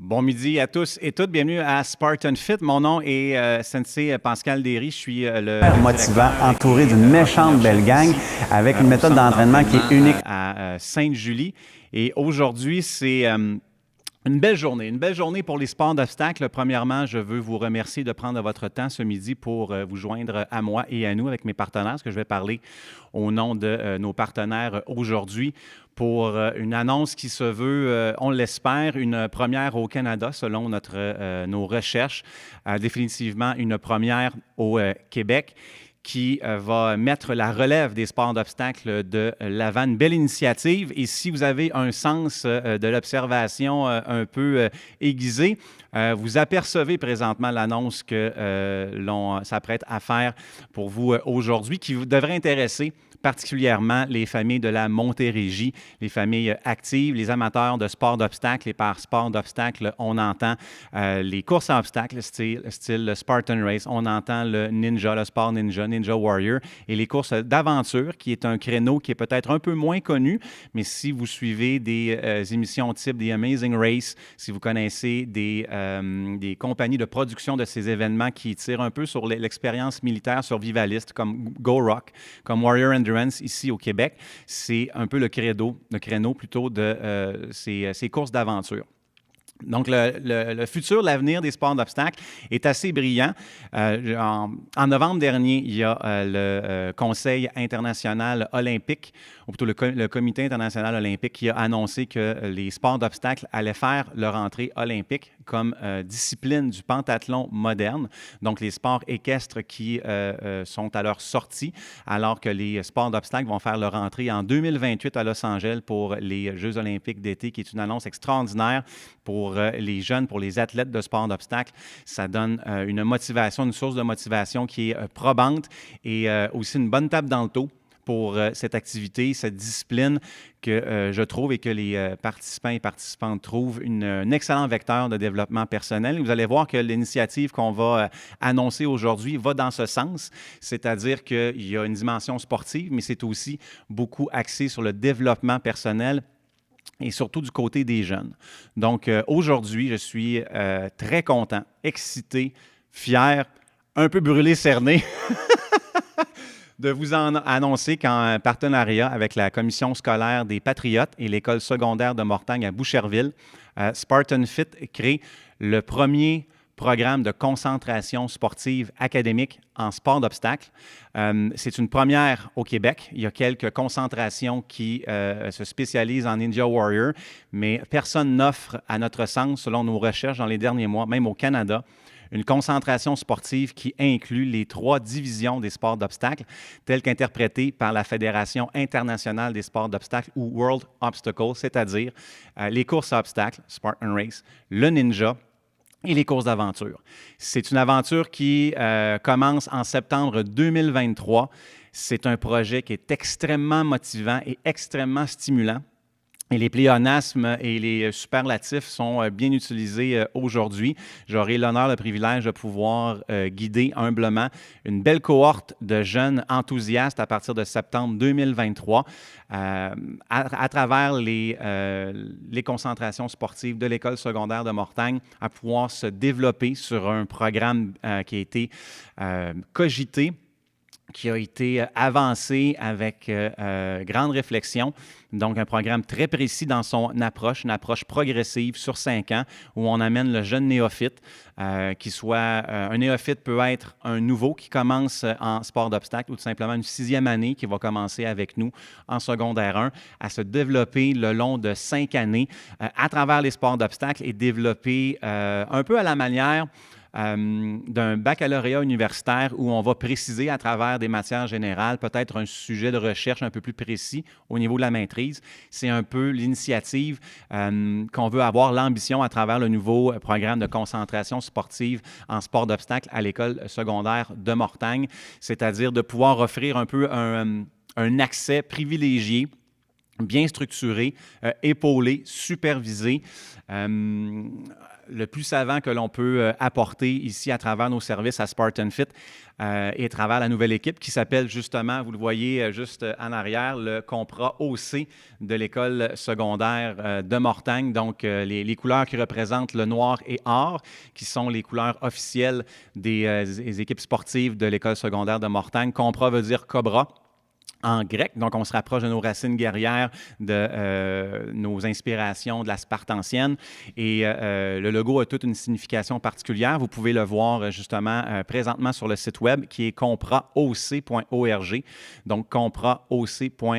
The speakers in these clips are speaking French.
Bon midi à tous et toutes. Bienvenue à Spartan Fit. Mon nom est Sensei Pascal Derry. Je suis le motivant, entouré d'une méchante belle gang, avec une méthode d'entraînement qui est unique. À Sainte-Julie. Et aujourd'hui, c'est une belle journée pour les sports d'obstacles. Premièrement, je veux vous remercier de prendre votre temps ce midi pour vous joindre à moi et à nous avec mes partenaires, parce que je vais parler au nom de nos partenaires aujourd'hui pour une annonce qui se veut, on l'espère, une première au Canada selon nos recherches, définitivement une première au Québec, qui va mettre la relève des sports d'obstacles de l'avant. Une belle initiative. Et si vous avez un sens de l'observation un peu aiguisé, vous apercevez présentement l'annonce que l'on s'apprête à faire pour vous aujourd'hui, qui vous devrait intéresser particulièrement les familles de la Montérégie, les familles actives, les amateurs de sport d'obstacles. Et par sport d'obstacles, on entend les courses à obstacles, style le Spartan Race. On entend le ninja, le sport ninja, Ninja Warrior, et les courses d'aventure, qui est un créneau qui est peut-être un peu moins connu, mais si vous suivez des émissions type des Amazing Race, si vous connaissez des compagnies de production de ces événements qui tirent un peu sur l'expérience militaire survivaliste, comme Go Rock, comme Warrior Endurance ici au Québec, c'est un peu le créneau plutôt de ces courses d'aventure. Donc, le futur, l'avenir des sports d'obstacles est assez brillant. En novembre dernier, il y a le Conseil international olympique, ou plutôt le Comité international olympique, qui a annoncé que les sports d'obstacles allaient faire leur entrée olympique comme discipline du pentathlon moderne. Donc, les sports équestres qui sont à leur sortie, alors que les sports d'obstacles vont faire leur entrée en 2028 à Los Angeles pour les Jeux olympiques d'été, qui est une annonce extraordinaire pour les jeunes, pour les athlètes de sport d'obstacles. Ça donne une motivation, une source de motivation qui est probante et aussi une bonne tape dans le dos pour cette activité, cette discipline que je trouve et que les participants et participantes trouvent un excellent vecteur de développement personnel. Et vous allez voir que l'initiative qu'on va annoncer aujourd'hui va dans ce sens, c'est-à-dire qu'il y a une dimension sportive, mais c'est aussi beaucoup axé sur le développement personnel et surtout du côté des jeunes. Donc, aujourd'hui, je suis très content, excité, fier, un peu brûlé, cerné de vous en annoncer qu'en partenariat avec la Commission scolaire des Patriotes et l'École secondaire de Mortagne à Boucherville, Spartan Fit crée le premier programme de concentration sportive académique en sport d'obstacles. C'est une première au Québec. Il y a quelques concentrations qui se spécialisent en Ninja Warrior, mais personne n'offre, à notre sens, selon nos recherches dans les derniers mois, même au Canada, une concentration sportive qui inclut les 3 divisions des sports d'obstacles, telles qu'interprétées par la Fédération internationale des sports d'obstacles ou World Obstacle, c'est-à-dire les courses à obstacles, Spartan Race, le ninja, et les courses d'aventure. C'est une aventure qui commence en septembre 2023. C'est un projet qui est extrêmement motivant et extrêmement stimulant. Et les pléonasmes et les superlatifs sont bien utilisés aujourd'hui. J'aurai l'honneur, le privilège de pouvoir guider humblement une belle cohorte de jeunes enthousiastes à partir de septembre 2023 à travers les concentrations sportives de l'École secondaire de Mortagne, à pouvoir se développer sur un programme qui a été cogité, qui a été avancé avec grande réflexion. Donc, un programme très précis dans son approche, une approche progressive sur 5 ans, où on amène le jeune néophyte, un néophyte peut être un nouveau qui commence en sport d'obstacle ou tout simplement une 6e année qui va commencer avec nous en secondaire 1, à se développer le long de 5 années à travers les sports d'obstacle et développer un peu à la manière d'un baccalauréat universitaire où on va préciser à travers des matières générales peut-être un sujet de recherche un peu plus précis au niveau de la maîtrise. C'est un peu l'initiative qu'on veut avoir, l'ambition à travers le nouveau programme de concentration sportive en sport d'obstacle à l'École secondaire de Mortagne, c'est-à-dire de pouvoir offrir un peu un accès privilégié bien structuré, épaulé, supervisé. Le plus savant que l'on peut apporter ici à travers nos services à Spartan Fit et à travers la nouvelle équipe qui s'appelle justement, vous le voyez juste en arrière, le Compra OC de l'école secondaire de Mortagne. Donc, les couleurs qui représentent le noir et or, qui sont les couleurs officielles des équipes sportives de l'école secondaire de Mortagne. Compra veut dire Cobra en grec. Donc, on se rapproche de nos racines guerrières, de nos inspirations de la Sparte ancienne. Et le logo a toute une signification particulière. Vous pouvez le voir justement présentement sur le site web qui est compraoc.org. Donc, compraoc.org.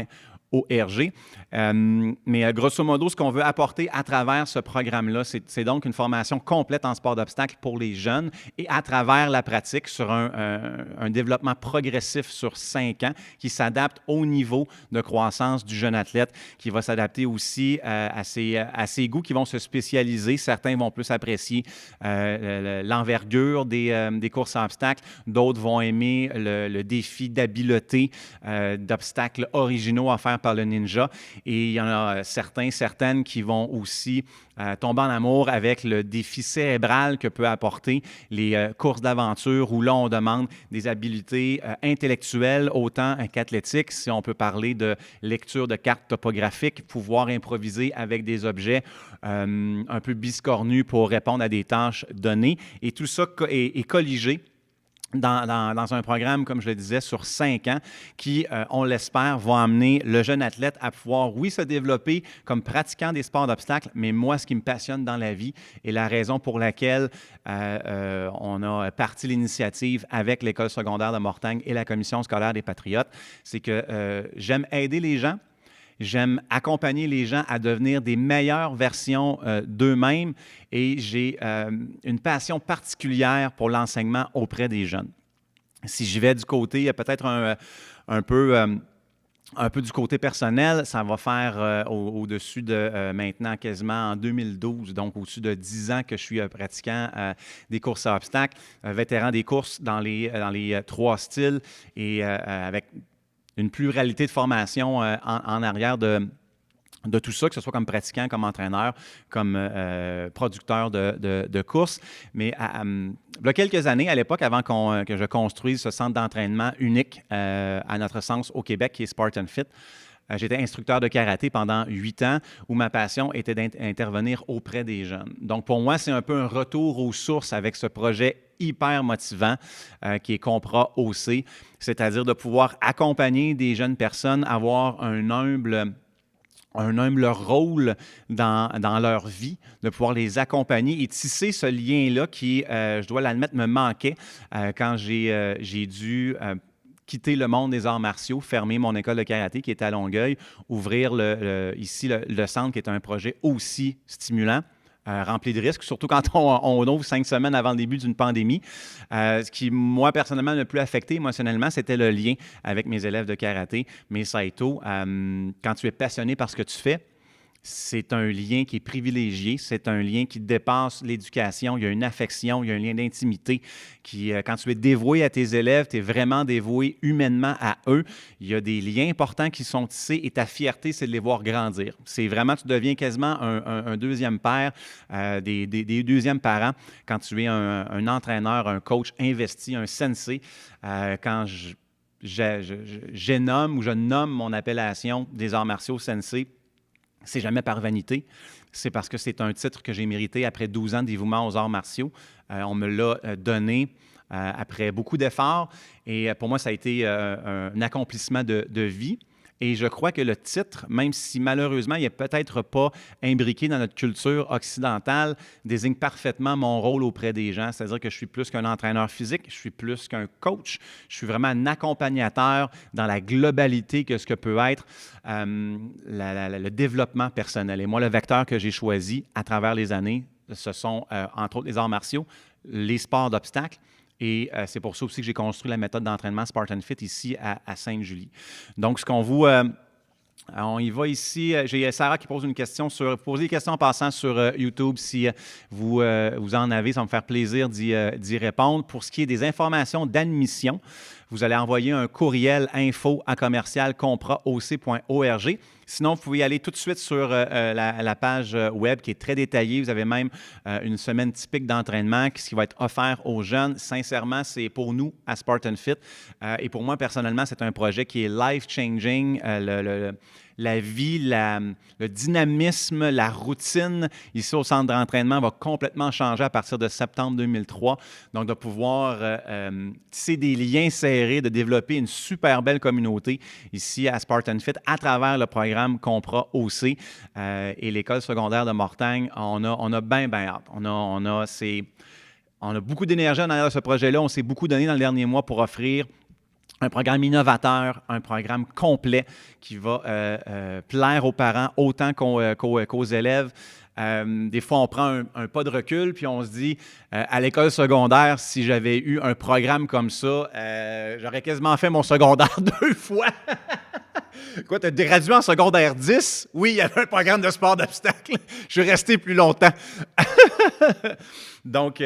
Mais grosso modo, ce qu'on veut apporter à travers ce programme-là, c'est donc une formation complète en sport d'obstacle pour les jeunes et à travers la pratique sur un développement progressif sur 5 ans qui s'adapte au niveau de croissance du jeune athlète, qui va s'adapter aussi à ses goûts qui vont se spécialiser. Certains vont plus apprécier l'envergure des courses à obstacles, d'autres vont aimer le défi d'habileté, d'obstacles originaux à faire par le ninja. Et il y en a certaines qui vont aussi tomber en amour avec le défi cérébral que peut apporter les courses d'aventure où là, on demande des habiletés intellectuelles autant qu'athlétiques. Si on peut parler de lecture de cartes topographiques, pouvoir improviser avec des objets un peu biscornus pour répondre à des tâches données. Et tout ça est colligé dans un programme, comme je le disais, sur 5 ans qui, on l'espère, va amener le jeune athlète à pouvoir, oui, se développer comme pratiquant des sports d'obstacles, mais moi, ce qui me passionne dans la vie et la raison pour laquelle on a parti l'initiative avec l'École secondaire de Mortagne et la Commission scolaire des Patriotes, c'est que j'aime aider les gens. J'aime accompagner les gens à devenir des meilleures versions d'eux-mêmes et j'ai une passion particulière pour l'enseignement auprès des jeunes. Si j'y vais du côté, peut-être un peu du côté personnel, ça va faire au-dessus de maintenant quasiment en 2012, donc au-dessus de 10 ans que je suis pratiquant des courses à obstacles, vétéran des courses dans les 3 styles et avec une pluralité de formations en arrière de tout ça, que ce soit comme pratiquant, comme entraîneur, comme producteur de courses. Mais il y a quelques années, à l'époque, avant que je construise ce centre d'entraînement unique à notre sens au Québec, qui est Spartan Fit, j'étais instructeur de karaté pendant 8 ans où ma passion était d'intervenir auprès des jeunes. Donc, pour moi, c'est un peu un retour aux sources avec ce projet hyper motivant qui est Compra OC, c'est-à-dire de pouvoir accompagner des jeunes personnes, avoir un humble rôle dans leur vie, de pouvoir les accompagner et tisser ce lien-là qui, je dois l'admettre, me manquait quand j'ai dû quitter le monde des arts martiaux, fermer mon école de karaté qui était à Longueuil, ouvrir ici le centre qui est un projet aussi stimulant. Rempli de risques, surtout quand on ouvre 5 semaines avant le début d'une pandémie. Ce qui, moi, personnellement, le plus affecté émotionnellement, c'était le lien avec mes élèves de karaté, mes saito. Quand tu es passionné par ce que tu fais, c'est un lien qui est privilégié, c'est un lien qui dépasse l'éducation, il y a une affection, il y a un lien d'intimité qui, quand tu es dévoué à tes élèves, tu es vraiment dévoué humainement à eux, il y a des liens importants qui sont tissés et ta fierté, c'est de les voir grandir. C'est vraiment, tu deviens quasiment un deuxième père, des deuxièmes parents quand tu es un entraîneur, un coach investi, un sensei. Quand je nomme mon appellation des arts martiaux sensei, c'est jamais par vanité, c'est parce que c'est un titre que j'ai mérité après 12 ans de dévouement aux arts martiaux. On me l'a donné après beaucoup d'efforts et pour moi, ça a été un accomplissement de vie. Et je crois que le titre, même si malheureusement, il n'est peut-être pas imbriqué dans notre culture occidentale, désigne parfaitement mon rôle auprès des gens. C'est-à-dire que je suis plus qu'un entraîneur physique, je suis plus qu'un coach, je suis vraiment un accompagnateur dans la globalité que ce que peut être le développement personnel. Et moi, le vecteur que j'ai choisi à travers les années, ce sont entre autres les arts martiaux, les sports d'obstacles. Et c'est pour ça aussi que j'ai construit la méthode d'entraînement Spartan Fit ici à Sainte-Julie. Donc, ce qu'on vous... on y va ici. J'ai Sarah qui pose une question sur... Posez des questions en passant sur YouTube si vous en avez. Ça va me faire plaisir d'y répondre. Pour ce qui est des informations d'admission, vous allez envoyer un courriel info@commercialcompraoc.org. Sinon, vous pouvez y aller tout de suite sur la page web qui est très détaillée. Vous avez même une semaine typique d'entraînement qui va être offert aux jeunes. Sincèrement, c'est pour nous à Spartan Fit. Et pour moi, personnellement, c'est un projet qui est life-changing. La vie, le dynamisme, la routine ici au centre d'entraînement va complètement changer à partir de septembre 2003. Donc, de pouvoir tisser des liens serrés, de développer une super belle communauté ici à Spartan Fit à travers le programme Compra OC et l'école secondaire de Mortagne. On a bien hâte. On a beaucoup d'énergie en arrière de ce projet-là. On s'est beaucoup donné dans le dernier mois pour offrir un programme innovateur, un programme complet qui va plaire aux parents autant qu'aux élèves. Des fois, on prend un pas de recul, puis on se dit, à l'école secondaire, si j'avais eu un programme comme ça, j'aurais quasiment fait mon secondaire 2 fois. Quoi, tu as gradué en secondaire 10? Oui, il y avait un programme de sport d'obstacle. Je suis resté plus longtemps. Donc,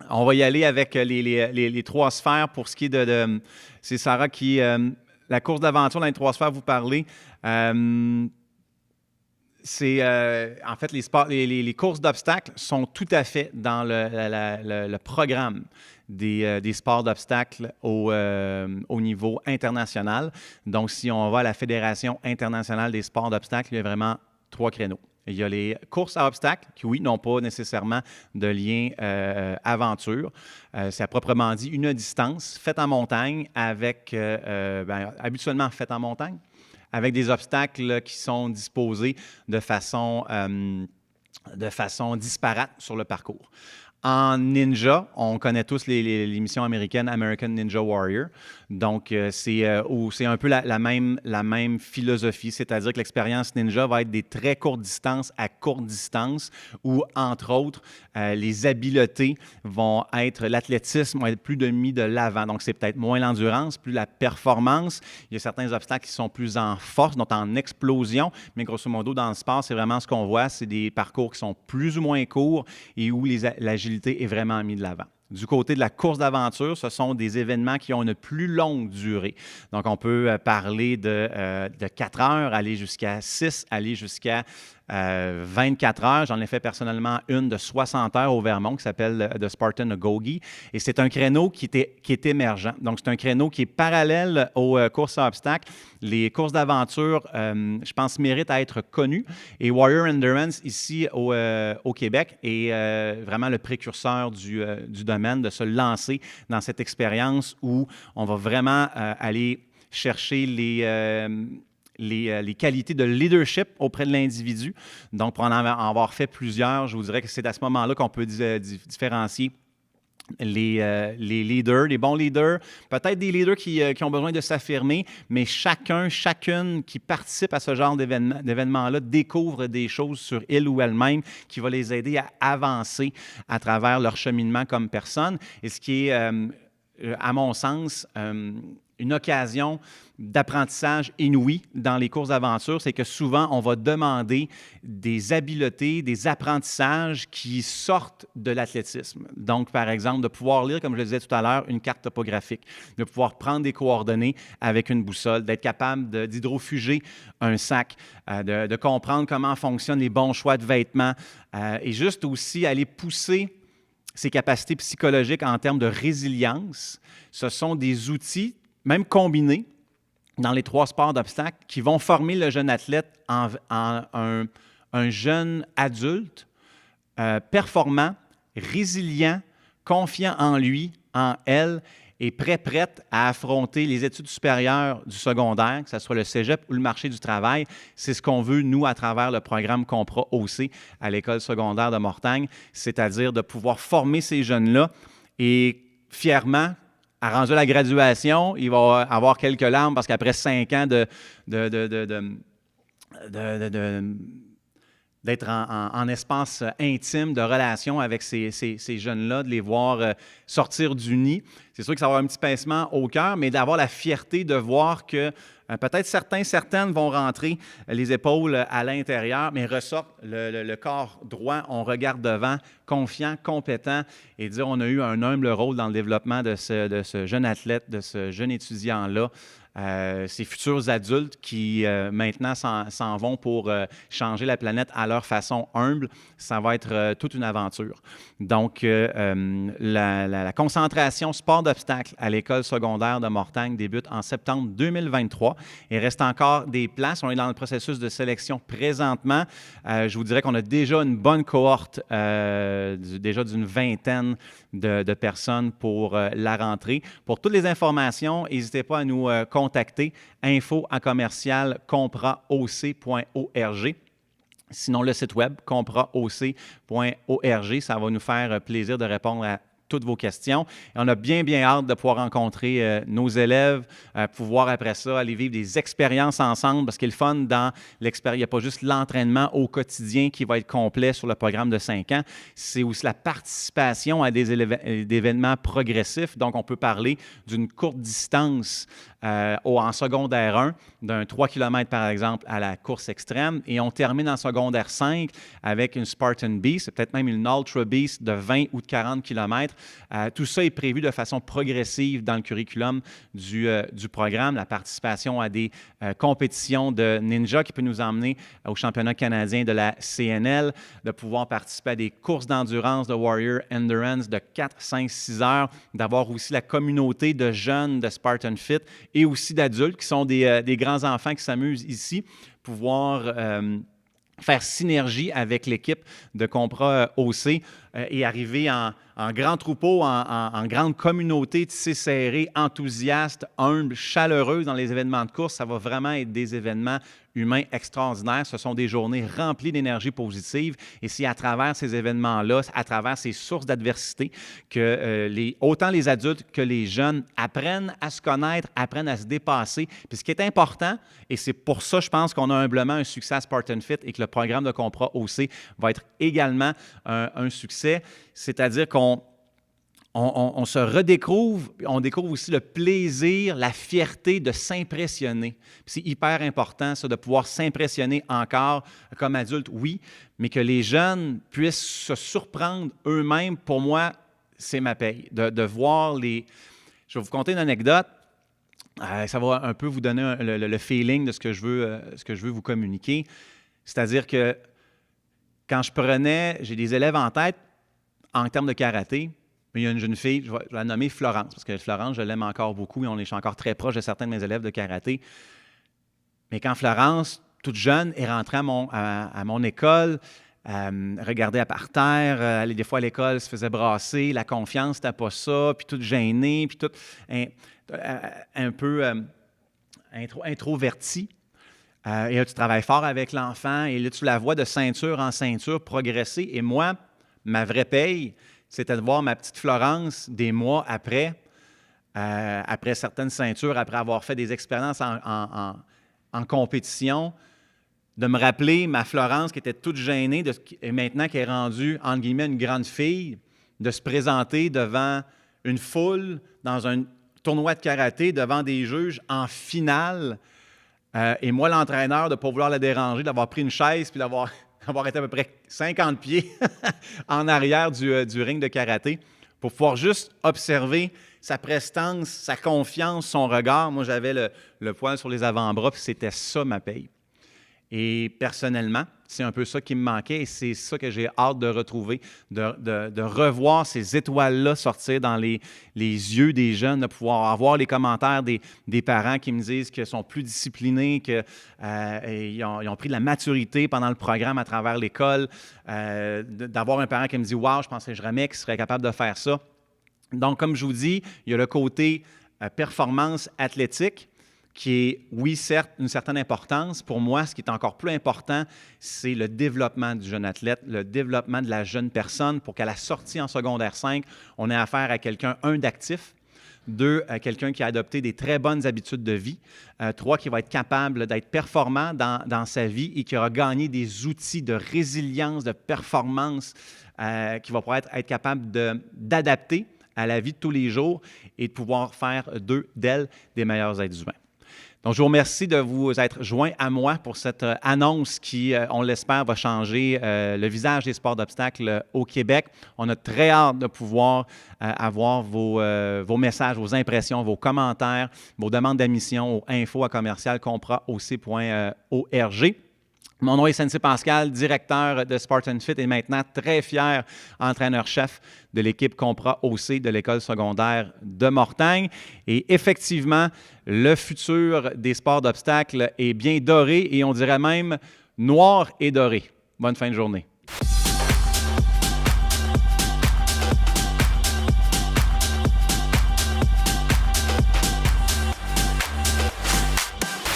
on va y aller avec les 3 sphères pour ce qui est c'est Sarah qui... la course d'aventure dans les 3 sphères, vous parlez. En fait, les courses d'obstacles sont tout à fait dans le programme des sports d'obstacles au niveau international. Donc, si on va à la Fédération internationale des sports d'obstacles, il y a vraiment 3 créneaux. Il y a les courses à obstacles qui, oui, n'ont pas nécessairement de lien aventure. C'est à proprement dit une distance faite en montagne habituellement faite en montagne, avec des obstacles qui sont disposés de façon disparate sur le parcours. En ninja, on connaît tous l'émission américaine American Ninja Warrior. Donc, c'est un peu la même philosophie, c'est-à-dire que l'expérience ninja va être des très courtes distances à courte distance où, entre autres, les habiletés vont être, l'athlétisme va être plus mis de l'avant. Donc, c'est peut-être moins l'endurance, plus la performance. Il y a certains obstacles qui sont plus en force, donc en explosion, mais grosso modo, dans le sport, c'est vraiment ce qu'on voit, c'est des parcours qui sont plus ou moins courts et où l'agilité est vraiment mise de l'avant. Du côté de la course d'aventure, ce sont des événements qui ont une plus longue durée. Donc, on peut parler de 4 heures, aller jusqu'à 6, aller jusqu'à 24 heures. J'en ai fait personnellement une de 60 heures au Vermont qui s'appelle The Spartan Agoge. Et c'est un créneau qui est émergent. Donc, c'est un créneau qui est parallèle aux courses à obstacles. Les courses d'aventure, je pense, méritent à être connues. Et Warrior Endurance, ici au Québec, est vraiment le précurseur du domaine, de se lancer dans cette expérience où on va vraiment aller chercher les qualités de leadership auprès de l'individu. Donc, pour en avoir fait plusieurs, je vous dirais que c'est à ce moment-là qu'on peut différencier les leaders, les bons leaders, peut-être des leaders qui ont besoin de s'affirmer, mais chacune qui participe à ce genre d'événement-là découvre des choses sur elle ou elle-même qui va les aider à avancer à travers leur cheminement comme personne. Et ce qui est, à mon sens, une occasion d'apprentissage inouï dans les courses d'aventure, c'est que souvent, on va demander des habiletés, des apprentissages qui sortent de l'athlétisme. Donc, par exemple, de pouvoir lire, comme je le disais tout à l'heure, une carte topographique, de pouvoir prendre des coordonnées avec une boussole, d'être capable d'hydrofuger un sac, de comprendre comment fonctionnent les bons choix de vêtements et juste aussi aller pousser ses capacités psychologiques en termes de résilience. Ce sont des outils, même combinés, dans les 3 sports d'obstacles, qui vont former le jeune athlète en un jeune adulte performant, résilient, confiant en lui, en elle, et prête à affronter les études supérieures du secondaire, que ce soit le cégep ou le marché du travail. C'est ce qu'on veut, nous, à travers le programme Compra OC à l'école secondaire de Mortagne, c'est-à-dire de pouvoir former ces jeunes-là et fièrement, à rendu la graduation, il va avoir quelques larmes parce qu'après 5 ans de d'être en espace intime, de relation avec ces jeunes-là, de les voir sortir du nid. C'est sûr que ça va avoir un petit pincement au cœur, mais d'avoir la fierté de voir que peut-être certaines vont rentrer les épaules à l'intérieur, mais ressortent le corps droit, on regarde devant, confiant, compétent, et dire on a eu un humble rôle dans le développement de ce jeune athlète, de ce jeune étudiant-là. Ces futurs adultes qui maintenant s'en vont pour changer la planète à leur façon humble, ça va être toute une aventure. Donc, la concentration sport d'obstacles à l'école secondaire de Mortagne débute en septembre 2023. Il reste encore des places. On est dans le processus de sélection présentement. Je vous dirais qu'on a déjà une bonne cohorte, déjà d'une vingtaine de personnes pour la rentrée. Pour toutes les informations, n'hésitez pas à nous contacter, info@compraoc.org. Sinon, le site web compraoc.org, ça va nous faire plaisir de répondre à toutes vos questions. Et on a bien hâte de pouvoir rencontrer nos élèves, pouvoir après ça aller vivre des expériences ensemble, parce qu'il est le fun dans l'expérience. Il n'y a pas juste l'entraînement au quotidien qui va être complet sur le programme de 5 ans, c'est aussi la participation à des événements progressifs. Donc, on peut parler d'une courte distance en secondaire 1, d'un 3 km par exemple à la course extrême, et on termine en secondaire 5 avec une Spartan Beast, peut-être même une Ultra Beast de 20 ou de 40 km. Tout ça est prévu de façon progressive dans le curriculum du programme. La participation à des compétitions de ninja qui peut nous emmener au championnat canadien de la CNL, de pouvoir participer à des courses d'endurance de Warrior Endurance de 4, 5, 6 heures, d'avoir aussi la communauté de jeunes de Spartan Fit et aussi d'adultes qui sont des grands enfants qui s'amusent ici, pouvoir faire synergie avec l'équipe de Compra OC et arriver en grand troupeau, en grande communauté, tissée serrée, enthousiaste, humble, chaleureuse dans les événements de course. Ça va vraiment être des événements humains extraordinaires. Ce sont des journées remplies d'énergie positive. Et c'est à travers ces événements-là, à travers ces sources d'adversité, que autant les adultes que les jeunes apprennent à se connaître, apprennent à se dépasser. Puis ce qui est important, et c'est pour ça, je pense qu'on a humblement un succès à Spartan Fit et que le programme de Compra OC va être également un succès, c'est-à-dire qu'on se redécouvre, on découvre aussi le plaisir, la fierté de s'impressionner. Puis c'est hyper important, ça, de pouvoir s'impressionner encore comme adulte, oui, mais que les jeunes puissent se surprendre eux-mêmes. Pour moi, c'est ma paye. De voir les... Je vais vous conter une anecdote. Ça va un peu vous donner le feeling de ce que je veux vous communiquer. C'est-à-dire que quand j'ai des élèves en tête en termes de karaté, mais il y a une jeune fille, je vais la nommer Florence, parce que Florence, je l'aime encore beaucoup et je suis encore très proche de certains de mes élèves de karaté. Mais quand Florence, toute jeune, est rentrée à mon école, regardait par terre, allait des fois à l'école, se faisait brasser, la confiance, c'était pas ça, puis toute gênée, puis toute un peu introvertie. Et là, tu travailles fort avec l'enfant, et là, tu la vois de ceinture en ceinture progresser. Et moi, ma vraie paye, c'était de voir ma petite Florence des mois après, après certaines ceintures, après avoir fait des expériences en compétition, de me rappeler ma Florence qui était toute gênée et maintenant qui est rendue, entre guillemets, une grande fille, de se présenter devant une foule dans un tournoi de karaté, devant des juges en finale. Et moi, l'entraîneur, de ne pas vouloir la déranger, d'avoir pris une chaise puis d'avoir été à peu près 50 pieds en arrière du ring de karaté pour pouvoir juste observer sa prestance, sa confiance, son regard. Moi, j'avais le poil sur les avant-bras, puis c'était ça ma paye. Et personnellement, c'est un peu ça qui me manquait et c'est ça que j'ai hâte de retrouver, de revoir ces étoiles-là sortir dans les yeux des jeunes, de pouvoir avoir les commentaires des parents qui me disent qu'ils sont plus disciplinés, qu'ils ont pris de la maturité pendant le programme à travers l'école, d'avoir un parent qui me dit « Wow, je ne pensais jamais qu'il serait capable de faire ça ». Donc, comme je vous dis, il y a le côté performance athlétique, qui est, oui, certes, une certaine importance. Pour moi, ce qui est encore plus important, c'est le développement du jeune athlète, le développement de la jeune personne pour qu'à la sortie en secondaire 5, on ait affaire à quelqu'un, d'actif, 2, quelqu'un qui a adopté des très bonnes habitudes de vie. 3, qui va être capable d'être performant dans sa vie et qui aura gagné des outils de résilience, de performance, qui va pouvoir être capable d'adapter à la vie de tous les jours et de pouvoir faire d'elle des meilleurs êtres humains. Donc, je vous remercie de vous être joints à moi pour cette annonce qui, on l'espère, va changer le visage des sports d'obstacles au Québec. On a très hâte de pouvoir avoir vos messages, vos impressions, vos commentaires, vos demandes d'admission au info@commercialcompraoc.org. Mon nom est Sensei Pascal, directeur de Spartan Fit et maintenant très fier entraîneur-chef de l'équipe Compra OC de l'école secondaire de Mortagne. Et effectivement, le futur des sports d'obstacles est bien doré et on dirait même noir et doré. Bonne fin de journée.